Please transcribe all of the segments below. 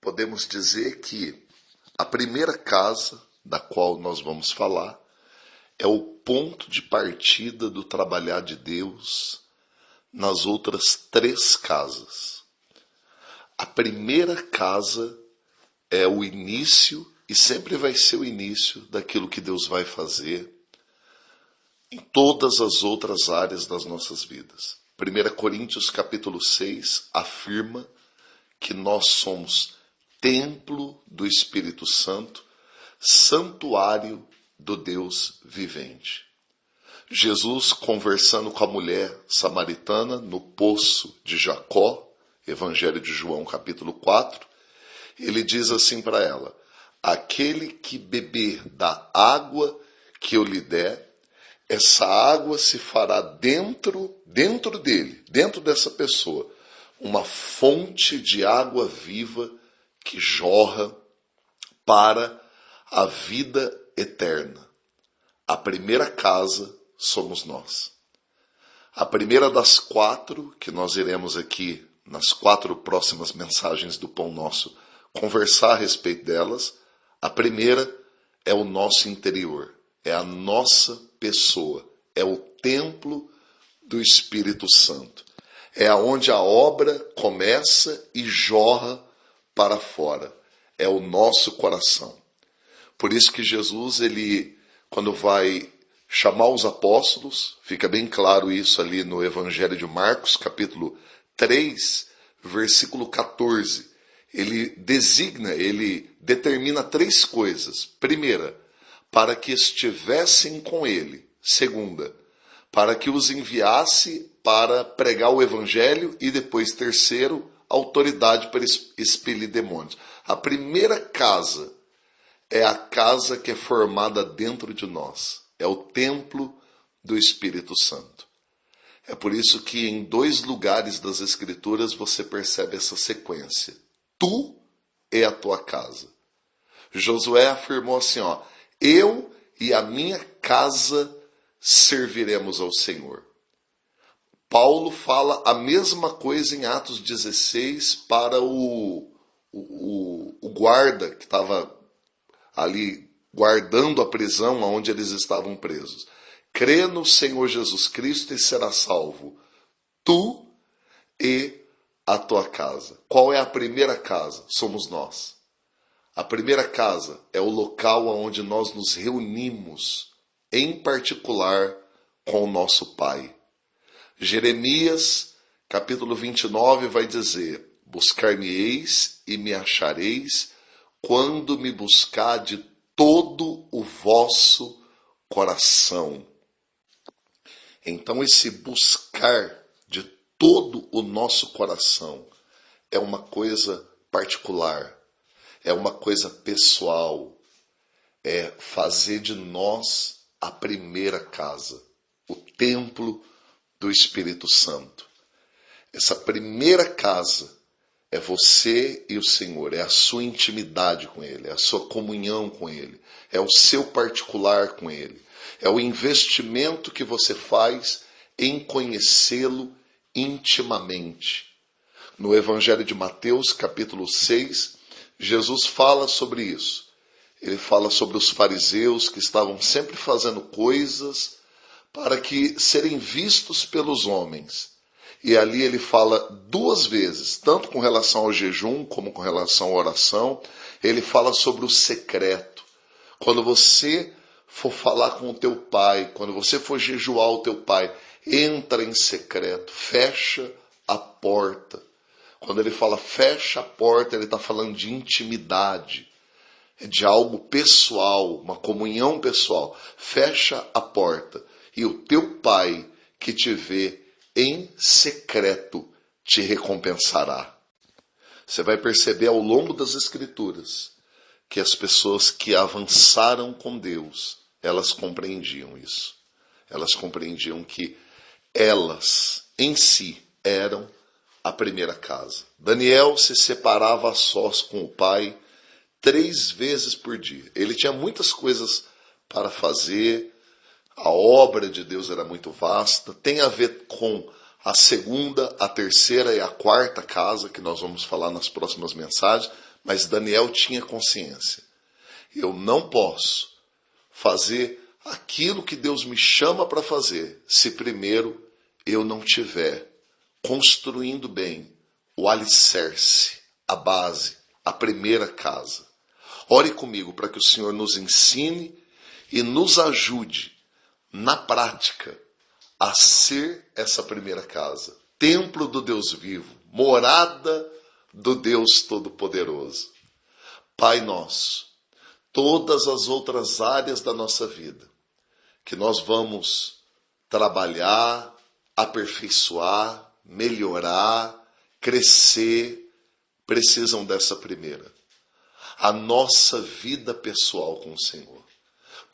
podemos dizer que a primeira casa da qual nós vamos falar é o ponto de partida do trabalhar de Deus nas outras três casas. A primeira casa é o início e sempre vai ser o início daquilo que Deus vai fazer em todas as outras áreas das nossas vidas. 1 Coríntios capítulo 6 afirma que nós somos templo do Espírito Santo, santuário do Deus vivente. Jesus, conversando com a mulher samaritana no poço de Jacó, Evangelho de João capítulo 4, ele diz assim para ela: aquele que beber da água que eu lhe der, essa água se fará dentro dele, dentro dessa pessoa, uma fonte de água viva que jorra para a vida eterna. A primeira casa somos nós. A primeira das quatro, que nós iremos aqui, nas 4 próximas mensagens do Pão Nosso, conversar a respeito delas. A primeira é o nosso interior, é a nossa pessoa, é o templo do Espírito Santo. É aonde a obra começa e jorra para fora. É o nosso coração. Por isso que Jesus, ele, quando vai chamar os apóstolos, fica bem claro isso ali no Evangelho de Marcos, capítulo 3, versículo 14. Ele determina 3 coisas. Primeira, para que estivessem com ele. Segunda, para que os enviasse para pregar o Evangelho. E depois, terceiro, autoridade para expelir demônios. A primeira casa é a casa que é formada dentro de nós. É o templo do Espírito Santo. É por isso que em 2 lugares das Escrituras você percebe essa sequência. Tu e a tua casa. Josué afirmou assim, eu e a minha casa serviremos ao Senhor. Paulo fala a mesma coisa em Atos 16 para o guarda que estava ali guardando a prisão onde eles estavam presos. Crê no Senhor Jesus Cristo e será salvo, tu e a tua casa. Qual é a primeira casa? Somos nós. A primeira casa é o local onde nós nos reunimos, em particular com o nosso Pai. Jeremias, capítulo 29, vai dizer: buscar-me-eis e me achareis, quando me buscar de todo o vosso coração. Então, esse buscar de todo o nosso coração é uma coisa particular, é uma coisa pessoal, é fazer de nós a primeira casa, o templo do Espírito Santo. Essa primeira casa é você e o Senhor, é a sua intimidade com Ele, é a sua comunhão com Ele, é o seu particular com Ele, é o investimento que você faz em conhecê-lo intimamente. No Evangelho de Mateus, capítulo 6, Jesus fala sobre isso. Ele fala sobre os fariseus que estavam sempre fazendo coisas para que serem vistos pelos homens. E ali ele fala 2 vezes, tanto com relação ao jejum como com relação à oração, ele fala sobre o secreto. Quando você for falar com o teu pai, quando você for jejuar o teu pai, entra em secreto, fecha a porta. Quando ele fala fecha a porta, ele está falando de intimidade, de algo pessoal, uma comunhão pessoal. Fecha a porta e o teu pai que te vê em secreto te recompensará. Você vai perceber ao longo das Escrituras que as pessoas que avançaram com Deus, elas compreendiam isso. Elas compreendiam que elas em si eram a primeira casa. Daniel se separava a sós com o pai 3 vezes por dia. Ele tinha muitas coisas para fazer, a obra de Deus era muito vasta, tem a ver com a segunda, a terceira e a quarta casa, que nós vamos falar nas próximas mensagens, mas Daniel tinha consciência. Eu não posso fazer aquilo que Deus me chama para fazer se primeiro eu não tiver construindo bem o alicerce, a base, a primeira casa. Ore comigo para que o Senhor nos ensine e nos ajude na prática a ser essa primeira casa, templo do Deus vivo, morada do Deus Todo-Poderoso. Pai nosso, todas as outras áreas da nossa vida, que nós vamos trabalhar, aperfeiçoar, melhorar, crescer, precisam dessa primeira. A nossa vida pessoal com o Senhor.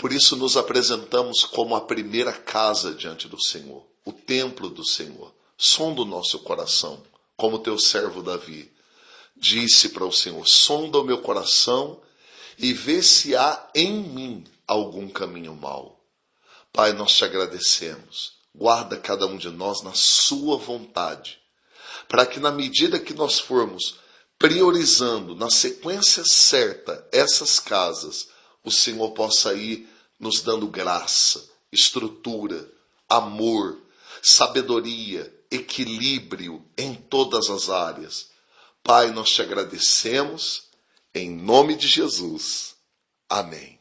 Por isso nos apresentamos como a primeira casa diante do Senhor, o templo do Senhor. Sonda o nosso coração, como teu servo Davi disse para o Senhor: sonda o meu coração e vê se há em mim algum caminho mau. Pai, nós te agradecemos. Guarda cada um de nós na sua vontade, para que na medida que nós formos priorizando na sequência certa essas casas, o Senhor possa ir nos dando graça, estrutura, amor, sabedoria, equilíbrio em todas as áreas. Pai, nós te agradecemos, em nome de Jesus. Amém.